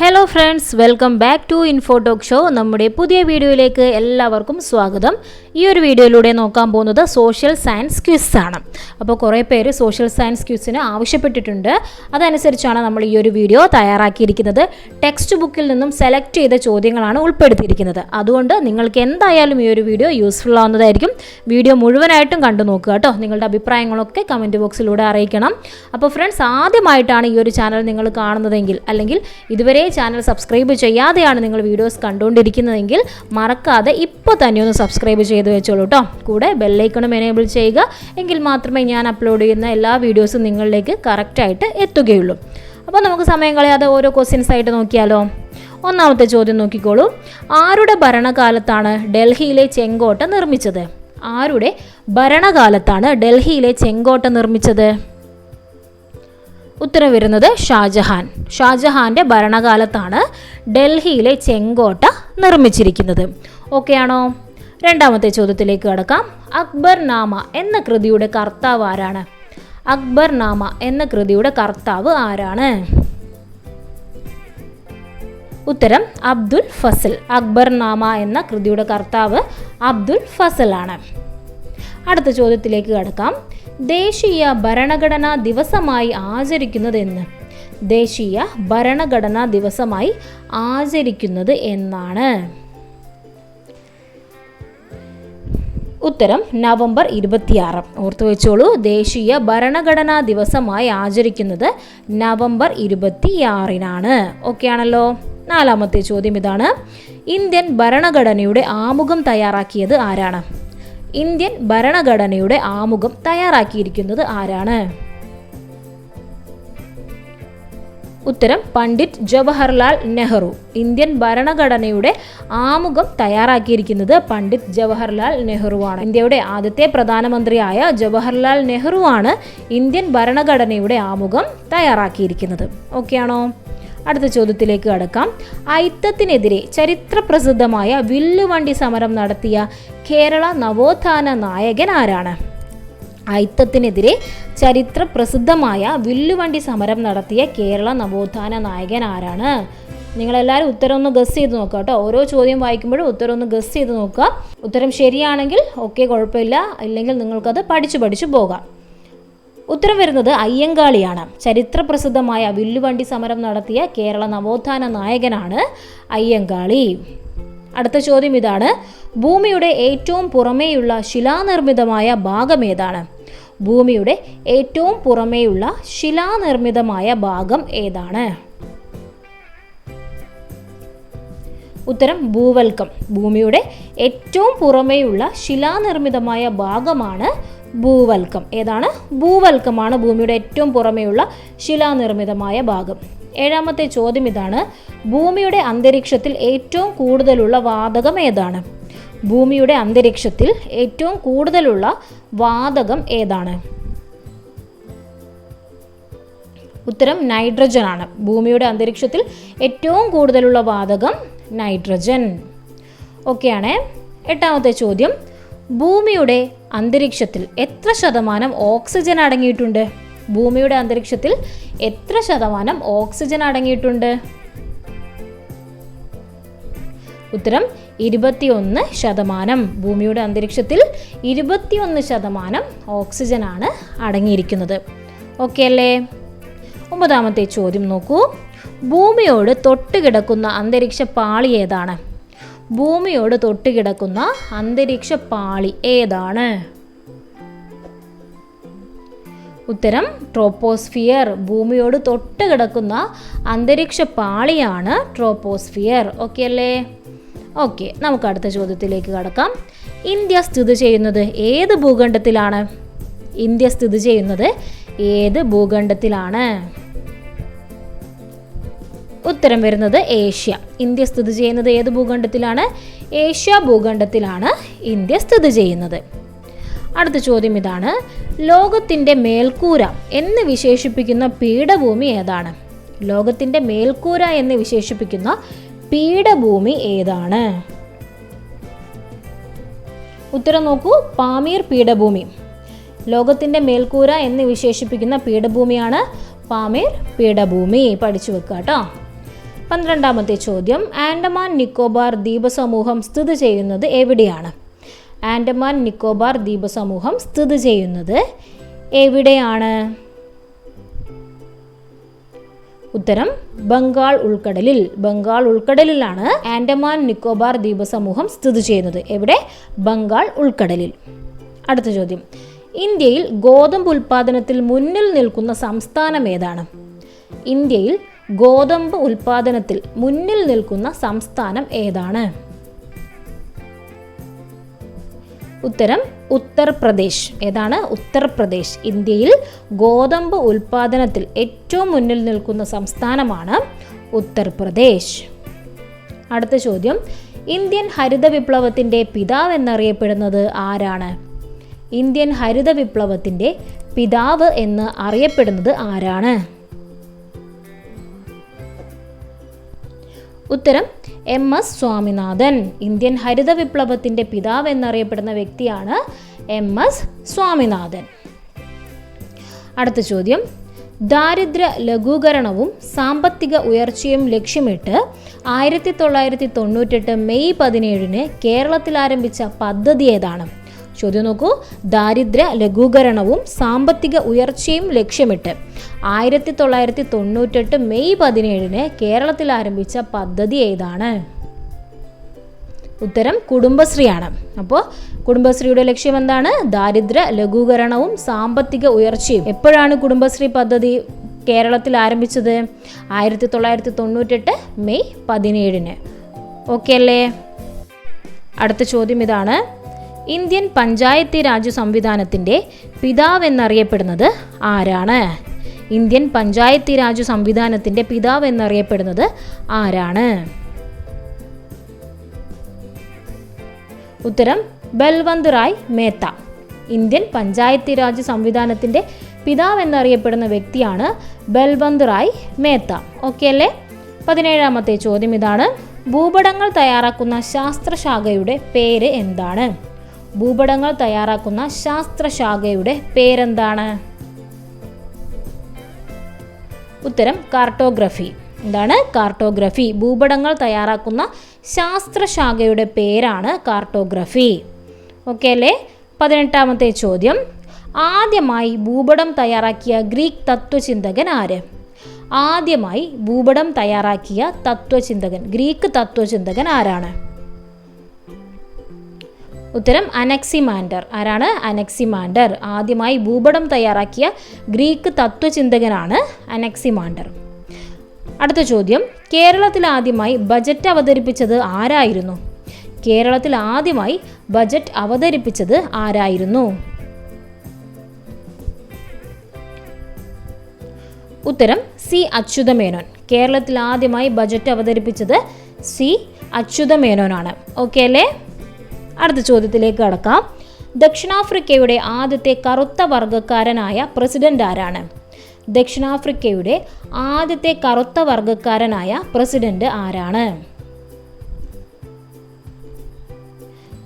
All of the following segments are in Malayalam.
Hello friends, welcome back to info talk show. നമ്മുടെ പുതിയ വീഡിയോയിലേക്ക് എല്ലാവർക്കും സ്വാഗതം. ഈ ഒരു വീഡിയോയിലൂടെ നോക്കാൻ പോകുന്നത് സോഷ്യൽ സയൻസ് ക്വിസ് ആണ്. അപ്പോൾ കുറേ പേര് സോഷ്യൽ സയൻസ് ക്വിസിന് ആവശ്യപ്പെട്ടിട്ടുണ്ട്. അതനുസരിച്ചാണ് നമ്മൾ ഈ ഒരു വീഡിയോ തയ്യാറാക്കിയിരിക്കുന്നത്. ടെക്സ്റ്റ് ബുക്കിൽ നിന്നും സെലക്ട് ചെയ്ത ചോദ്യങ്ങളാണ് ഉൾപ്പെടുത്തിയിരിക്കുന്നത്. അതുകൊണ്ട് നിങ്ങൾക്ക് എന്തായാലും ഈ ഒരു വീഡിയോ യൂസ്ഫുൾ ആവുന്നതായിരിക്കും. വീഡിയോ മുഴുവനായിട്ടും കണ്ടു നോക്കുക കേട്ടോ. നിങ്ങളുടെ അഭിപ്രായങ്ങളൊക്കെ കമൻറ്റ് ബോക്സിലൂടെ അറിയിക്കണം. അപ്പോൾ ഫ്രണ്ട്സ്, ആദ്യമായിട്ടാണ് ഈ ഒരു ചാനൽ നിങ്ങൾ കാണുന്നതെങ്കിൽ അല്ലെങ്കിൽ ഇതുവരെ ചാനൽ സബ്സ്ക്രൈബ് ചെയ്യാതെയാണ് നിങ്ങൾ വീഡിയോസ് കണ്ടുകൊണ്ടിരിക്കുന്നതെങ്കിൽ മറക്കാതെ ഇപ്പോൾ തന്നെ ഒന്ന് സബ്സ്ക്രൈബ് ചെയ്ത് വെച്ചോളൂ കേട്ടോ. കൂടെ ബെല്ലൈക്കണും എനേബിൾ ചെയ്യുക. എങ്കിൽ മാത്രമേ ഞാൻ അപ്ലോഡ് ചെയ്യുന്ന എല്ലാ വീഡിയോസും നിങ്ങളിലേക്ക് കറക്റ്റായിട്ട് എത്തുകയുള്ളൂ. അപ്പോൾ നമുക്ക് സമയം കളയാതെ ഓരോ ക്വസ്റ്റ്യൻസ് ആയിട്ട് നോക്കിയാലോ. ഒന്നാമത്തെ ചോദ്യം നോക്കിക്കോളൂ. ആരുടെ ഭരണകാലത്താണ് ഡൽഹിയിലെ ചെങ്കോട്ട നിർമ്മിച്ചത്? ആരുടെ ഭരണകാലത്താണ് ഡൽഹിയിലെ ചെങ്കോട്ട നിർമ്മിച്ചത്? ഉത്തരം വരുന്നത് ഷാജഹാൻ. ഷാജഹാൻ്റെ ഭരണകാലത്താണ് ഡൽഹിയിലെ ചെങ്കോട്ട നിർമ്മിച്ചിരിക്കുന്നത്. ഓക്കെ ആണോ? രണ്ടാമത്തെ ചോദ്യത്തിലേക്ക് കടക്കാം. അക്ബർനാമ എന്ന കൃതിയുടെ കർത്താവ് ആരാണ്? അക്ബർനാമ എന്ന കൃതിയുടെ കർത്താവ് ആരാണ്? ഉത്തരം അബ്ദുൽ ഫസൽ. അക്ബർനാമ എന്ന കൃതിയുടെ കർത്താവ് അബ്ദുൽ ഫസൽ ആണ്. അടുത്ത ചോദ്യത്തിലേക്ക് കടക്കാം. ദേശീയ ഭരണഘടനാ ദിവസമായി ആചരിക്കുന്നതെന്ന്? ദേശീയ ഭരണഘടനാ ദിവസമായി ആചരിക്കുന്നത് എന്നാണ്? ഉത്തരം നവംബർ 26. ഓർത്തു വെച്ചോളൂ. ദേശീയ ഭരണഘടനാ ദിവസമായി ആചരിക്കുന്നത് നവംബർ 26-നാണ്. ഓക്കെ ആണല്ലോ. നാലാമത്തെ ചോദ്യം ഇതാണ്. ഇന്ത്യൻ ഭരണഘടനയുടെ ആമുഖം തയ്യാറാക്കിയത് ആരാണ്? ഇന്ത്യൻ ഭരണഘടനയുടെ ആമുഖം തയ്യാറാക്കിയിരിക്കുന്നത് ആരാണ്? ഉത്തരം പണ്ഡിറ്റ് ജവഹർലാൽ നെഹ്റു. ഇന്ത്യൻ ഭരണഘടനയുടെ ആമുഖം തയ്യാറാക്കിയിരിക്കുന്നത് പണ്ഡിറ്റ് ജവഹർലാൽ നെഹ്റു ആണ്. ഇന്ത്യയുടെ ആദ്യത്തെ പ്രധാനമന്ത്രിയായ ജവഹർലാൽ നെഹ്റു ആണ് ഇന്ത്യൻ ഭരണഘടനയുടെ ആമുഖം തയ്യാറാക്കിയിരിക്കുന്നത്. ഓക്കെ ആണോ? അടുത്ത ചോദ്യത്തിലേക്ക് കടക്കാം. ഐത്തത്തിനെതിരെ ചരിത്രപ്രസിദ്ധമായ വില്ലുവണ്ടി സമരം നടത്തിയ കേരള നവോത്ഥാന നായകൻ ആരാണ്? ഐത്തത്തിനെതിരെ ചരിത്രപ്രസിദ്ധമായ വില്ലുവണ്ടി സമരം നടത്തിയ കേരള നവോത്ഥാന നായകൻ ആരാണ്? നിങ്ങളെല്ലാവരും ഉത്തരം ഒന്ന് ഗസ് ചെയ്ത് നോക്കുക കേട്ടോ. ഓരോ ചോദ്യം വായിക്കുമ്പോഴും ഉത്തരം ഒന്ന് ഗസ് ചെയ്ത് നോക്കുക. ഉത്തരം ശരിയാണെങ്കിൽ ഓക്കെ, കുഴപ്പമില്ല. ഇല്ലെങ്കിൽ നിങ്ങൾക്കത് പഠിച്ചു പോകാം. ഉത്തരം വരുന്നത് അയ്യങ്കാളിയാണ്. ചരിത്രപ്രസിദ്ധമായ വില്ലുവണ്ടി സമരം നടത്തിയ കേരള നവോത്ഥാന നായകനാണ് അയ്യങ്കാളി. അടുത്ത ചോദ്യം ഇതാണ്. ഭൂമിയുടെ ഏറ്റവും പുറമേയുള്ള ശിലാനിർമ്മിതമായ ഭാഗം ഏതാണ്? ഭൂമിയുടെ ഏറ്റവും പുറമേയുള്ള ശിലാനിർമ്മിതമായ ഭാഗം ഏതാണ്? ഉത്തരം ഭൂവൽക്കം. ഭൂമിയുടെ ഏറ്റവും പുറമേയുള്ള ശിലാനിർമ്മിതമായ ഭാഗമാണ് ഭൂവൽക്കം. ഏതാണ്? ഭൂവൽക്കമാണ് ഭൂമിയുടെ ഏറ്റവും പുറമേയുള്ള ശിലാനിർമ്മിതമായ ഭാഗം. ഏഴാമത്തെ ചോദ്യം ഇതാണ്. ഭൂമിയുടെ അന്തരീക്ഷത്തിൽ ഏറ്റവും കൂടുതലുള്ള വാതകം ഏതാണ്? ഭൂമിയുടെ അന്തരീക്ഷത്തിൽ ഏറ്റവും കൂടുതലുള്ള വാതകം ഏതാണ്? ഉത്തരം നൈട്രജൻ ആണ്. ഭൂമിയുടെ അന്തരീക്ഷത്തിൽ ഏറ്റവും കൂടുതലുള്ള വാതകം നൈട്രജൻ. ഓക്കെയാണേ. എട്ടാമത്തെ ചോദ്യം. ഭൂമിയുടെ അന്തരീക്ഷത്തിൽ എത്ര ശതമാനം ഓക്സിജൻ അടങ്ങിയിട്ടുണ്ട്? ഭൂമിയുടെ അന്തരീക്ഷത്തിൽ എത്ര ശതമാനം ഓക്സിജൻ അടങ്ങിയിട്ടുണ്ട്? ഉത്തരം 21%. ഭൂമിയുടെ അന്തരീക്ഷത്തിൽ 21% ഓക്സിജനാണ് അടങ്ങിയിരിക്കുന്നത്. ഓക്കെ അല്ലേ? ഒമ്പതാമത്തെ ചോദ്യം നോക്കൂ. ഭൂമിയോട് തൊട്ടുകിടക്കുന്ന അന്തരീക്ഷ പാളി ഏതാണ്? ഭൂമിയോട് തൊട്ടുകിടക്കുന്ന അന്തരീക്ഷ പാളി ഏതാണ്? ഉത്തരം ട്രോപ്പോസ്ഫിയർ. ഭൂമിയോട് തൊട്ടുകിടക്കുന്ന അന്തരീക്ഷ പാളിയാണ് ട്രോപ്പോസ്ഫിയർ. ഓക്കെ അല്ലേ? ഓക്കെ, നമുക്ക് അടുത്ത ചോദ്യത്തിലേക്ക് കടക്കാം. ഇന്ത്യ സ്ഥിതി ചെയ്യുന്നത് ഏത് ഭൂഖണ്ഡത്തിലാണ്? ഇന്ത്യ സ്ഥിതി ചെയ്യുന്നത് ഏത് ഭൂഖണ്ഡത്തിലാണ്? ഉത്തരം വരുന്നത് ഏഷ്യ. ഇന്ത്യ സ്ഥിതി ചെയ്യുന്നത് ഏത് ഭൂഖണ്ഡത്തിലാണ്? ഏഷ്യ ഭൂഖണ്ഡത്തിലാണ് ഇന്ത്യ സ്ഥിതി ചെയ്യുന്നത്. അടുത്ത ചോദ്യം ഇതാണ്. ലോകത്തിൻ്റെ മേൽക്കൂര എന്ന് വിശേഷിപ്പിക്കുന്ന പീഠഭൂമി ഏതാണ്? ലോകത്തിൻ്റെ മേൽക്കൂര എന്ന് വിശേഷിപ്പിക്കുന്ന പീഠഭൂമി ഏതാണ്? ഉത്തരം നോക്കൂ. പാമീർ പീഠഭൂമി. ലോകത്തിൻ്റെ മേൽക്കൂര എന്ന് വിശേഷിപ്പിക്കുന്ന പീഠഭൂമിയാണ് പാമീർ പീഠഭൂമി. പഠിച്ചു വെക്കുക കേട്ടോ. 12ാമത്തെ ചോദ്യം, ആൻഡമാൻ നിക്കോബാർ ദ്വീപസമൂഹം സ്ഥിതി ചെയ്യുന്നത് എവിടെയാണ്? ആൻഡമാൻ നിക്കോബാർ ദ്വീപസമൂഹം സ്ഥിതി ചെയ്യുന്നത് എവിടെയാണ്? ഉത്തരം ബംഗാൾ ഉൾക്കടലിൽ. ബംഗാൾ ഉൾക്കടലിലാണ് ആൻഡമാൻ നിക്കോബാർ ദ്വീപസമൂഹം സ്ഥിതി ചെയ്യുന്നത്. എവിടെ? ബംഗാൾ ഉൾക്കടലിൽ. അടുത്ത ചോദ്യം, ഇന്ത്യയിൽ ഗോതമ്പ് ഉൽപാദനത്തിൽ മുന്നിൽ നിൽക്കുന്ന സംസ്ഥാനം ഏതാണ്? ഇന്ത്യയിൽ ഗോതമ്പ് ഉൽപാദനത്തിൽ മുന്നിൽ നിൽക്കുന്ന സംസ്ഥാനം ഏതാണ്? ഉത്തരം ഉത്തർപ്രദേശ്. ഏതാണ്? ഉത്തർപ്രദേശ്. ഇന്ത്യയിൽ ഗോതമ്പ് ഉൽപാദനത്തിൽ ഏറ്റവും മുന്നിൽ നിൽക്കുന്ന സംസ്ഥാനമാണ് ഉത്തർപ്രദേശ്. അടുത്ത ചോദ്യം, ഇന്ത്യൻ ഹരിത വിപ്ലവത്തിൻ്റെ പിതാവ് എന്നറിയപ്പെടുന്നത് ആരാണ്? ഇന്ത്യൻ ഹരിത വിപ്ലവത്തിൻ്റെ പിതാവ് എന്ന് അറിയപ്പെടുന്നത് ആരാണ്? ഉത്തരം MS സ്വാമിനാഥൻ. ഇന്ത്യൻ ഹരിത വിപ്ലവത്തിൻ്റെ പിതാവ് എന്നറിയപ്പെടുന്ന വ്യക്തിയാണ് MS സ്വാമിനാഥൻ. അടുത്ത ചോദ്യം, ദാരിദ്ര്യ ലഘൂകരണവും സാമ്പത്തിക ഉയർച്ചയും ലക്ഷ്യമിട്ട് 1998 മെയ് 17 കേരളത്തിൽ ആരംഭിച്ച പദ്ധതി ഏതാണ്? ചോദ്യം നോക്കൂ, ദാരിദ്ര്യ ലഘൂകരണവും സാമ്പത്തിക ഉയർച്ചയും ലക്ഷ്യമിട്ട് 1998 മെയ് 17 കേരളത്തിൽ ആരംഭിച്ച പദ്ധതി ഏതാണ്? ഉത്തരം കുടുംബശ്രീയാണ്. അപ്പോൾ കുടുംബശ്രീയുടെ ലക്ഷ്യം എന്താണ്? ദാരിദ്ര്യ ലഘൂകരണവും സാമ്പത്തിക ഉയർച്ചയും. എപ്പോഴാണ് കുടുംബശ്രീ പദ്ധതി കേരളത്തിൽ ആരംഭിച്ചത്? 1998 മെയ് 17. ഓക്കെ അല്ലേ? അടുത്ത ചോദ്യം ഇതാണ്, ഇന്ത്യൻ പഞ്ചായത്തി രാജ് സംവിധാനത്തിൻ്റെ പിതാവ് എന്നറിയപ്പെടുന്നത് ആരാണ്? ഇന്ത്യൻ പഞ്ചായത്തി രാജ് സംവിധാനത്തിൻ്റെ പിതാവ് എന്നറിയപ്പെടുന്നത് ആരാണ്? ഉത്തരം ബൽവന്ത് റായ് മേത്ത. ഇന്ത്യൻ പഞ്ചായത്തി രാജ് സംവിധാനത്തിൻ്റെ പിതാവ് എന്നറിയപ്പെടുന്ന വ്യക്തിയാണ് ബൽവന്ത് റായ് മേത്ത. ഓക്കെ അല്ലേ? 17ാമത്തെ ചോദ്യം ഇതാണ്, ഭൂപടങ്ങൾ തയ്യാറാക്കുന്ന ശാസ്ത്രശാഖയുടെ പേര് എന്താണ്? ഭൂപടങ്ങൾ തയ്യാറാക്കുന്ന ശാസ്ത്രശാഖയുടെ പേരെന്താണ്? ഉത്തരം കാർട്ടോഗ്രഫി. എന്താണ്? കാർട്ടോഗ്രഫി. ഭൂപടങ്ങൾ തയ്യാറാക്കുന്ന ശാസ്ത്രശാഖയുടെ പേരാണ് കാർട്ടോഗ്രഫി. ഓക്കെ അല്ലേ? 18ാമത്തെ ചോദ്യം, ആദ്യമായി ഭൂപടം തയ്യാറാക്കിയ ഗ്രീക്ക് തത്വചിന്തകൻ ആര്? ആദ്യമായി ഭൂപടം തയ്യാറാക്കിയ തത്വചിന്തകൻ, ഗ്രീക്ക് തത്വചിന്തകൻ ആരാണ്? ഉത്തരം അനക്സിമാൻഡർ. ആരാണ്? അനക്സിമാൻഡർ. ആദ്യമായി ഭൂപടം തയ്യാറാക്കിയ ഗ്രീക്ക് തത്വചിന്തകനാണ് അനക്സിമാൻഡർ. അടുത്ത ചോദ്യം, കേരളത്തിൽ ആദ്യമായി ബജറ്റ് അവതരിപ്പിച്ചത് ആരായിരുന്നു? കേരളത്തിൽ ആദ്യമായി ബജറ്റ് അവതരിപ്പിച്ചത് ആരായിരുന്നു? ഉത്തരം സി അച്യുതമേനോൻ. കേരളത്തിൽ ആദ്യമായി ബജറ്റ് അവതരിപ്പിച്ചത് സി അച്യുതമേനോനാണ്. ഓക്കെ അല്ലേ? അടുത്ത ചോദ്യത്തിലേക്ക് കടക്കാം. ദക്ഷിണാഫ്രിക്കയുടെ ആദ്യത്തെ കറുത്ത വർഗ്ഗക്കാരനായ പ്രസിഡന്റ് ആരാണ്? ദക്ഷിണാഫ്രിക്കയുടെ ആദ്യത്തെ കറുത്ത വർഗ്ഗക്കാരനായ പ്രസിഡന്റ് ആരാണ്?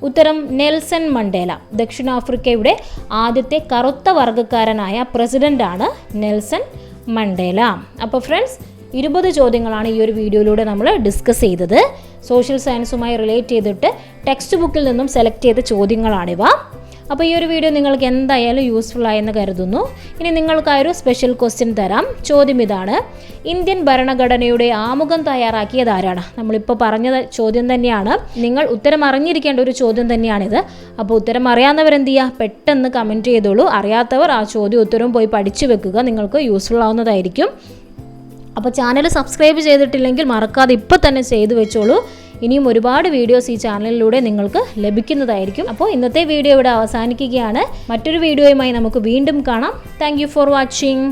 ഉത്തരം നെൽസൺ മണ്ടേല. ദക്ഷിണാഫ്രിക്കയുടെ ആദ്യത്തെ കറുത്ത വർഗ്ഗക്കാരനായ പ്രസിഡന്റാണ് നെൽസൺ മണ്ടേല. അപ്പോൾ ഫ്രണ്ട്സ്, 20 ചോദ്യങ്ങളാണ് ഈ ഒരു വീഡിയോയിലൂടെ നമ്മൾ ഡിസ്കസ് ചെയ്തത്. സോഷ്യൽ സയൻസുമായി റിലേറ്റ് ചെയ്തിട്ട് ടെക്സ്റ്റ് ബുക്കിൽ നിന്നും സെലക്ട് ചെയ്ത ചോദ്യങ്ങളാണിവ. അപ്പോൾ ഈ ഒരു വീഡിയോ നിങ്ങൾക്ക് എന്തായാലും യൂസ്ഫുൾ ആയെന്ന് കരുതുന്നു. ഇനി നിങ്ങൾക്കായൊരു സ്പെഷ്യൽ ക്വസ്റ്റ്യൻ തരാം. ചോദ്യം ഇതാണ്, ഇന്ത്യൻ ഭരണഘടനയുടെ ആമുഖം തയ്യാറാക്കിയത് ആരാണ്? നമ്മളിപ്പോൾ പറഞ്ഞ ചോദ്യം തന്നെയാണ്. നിങ്ങൾ ഉത്തരം അറിഞ്ഞിരിക്കേണ്ട ഒരു ചോദ്യം തന്നെയാണിത്. അപ്പോൾ ഉത്തരം അറിയാവുന്നവരെന്ത് ചെയ്യുക? പെട്ടെന്ന് കമൻറ്റ് ചെയ്തോളൂ. അറിയാത്തവർ ആ ചോദ്യം ഉത്തരവും പോയി പഠിച്ചു വെക്കുക. നിങ്ങൾക്ക് യൂസ്ഫുൾ ആവുന്നതായിരിക്കും. അപ്പോൾ ചാനൽ സബ്സ്ക്രൈബ് ചെയ്തിട്ടില്ലെങ്കിൽ മറക്കാതെ ഇപ്പോൾ തന്നെ ചെയ്തു വെച്ചോളൂ. ഇനിയും ഒരുപാട് വീഡിയോസ് ഈ ചാനലിലൂടെ നിങ്ങൾക്ക് ലഭിക്കുന്നതായിരിക്കും. അപ്പോൾ ഇന്നത്തെ വീഡിയോ ഇവിടെ അവസാനിക്കുകയാണ്. മറ്റൊരു വീഡിയോയുമായി നമുക്ക് വീണ്ടും കാണാം. Thank you for watching.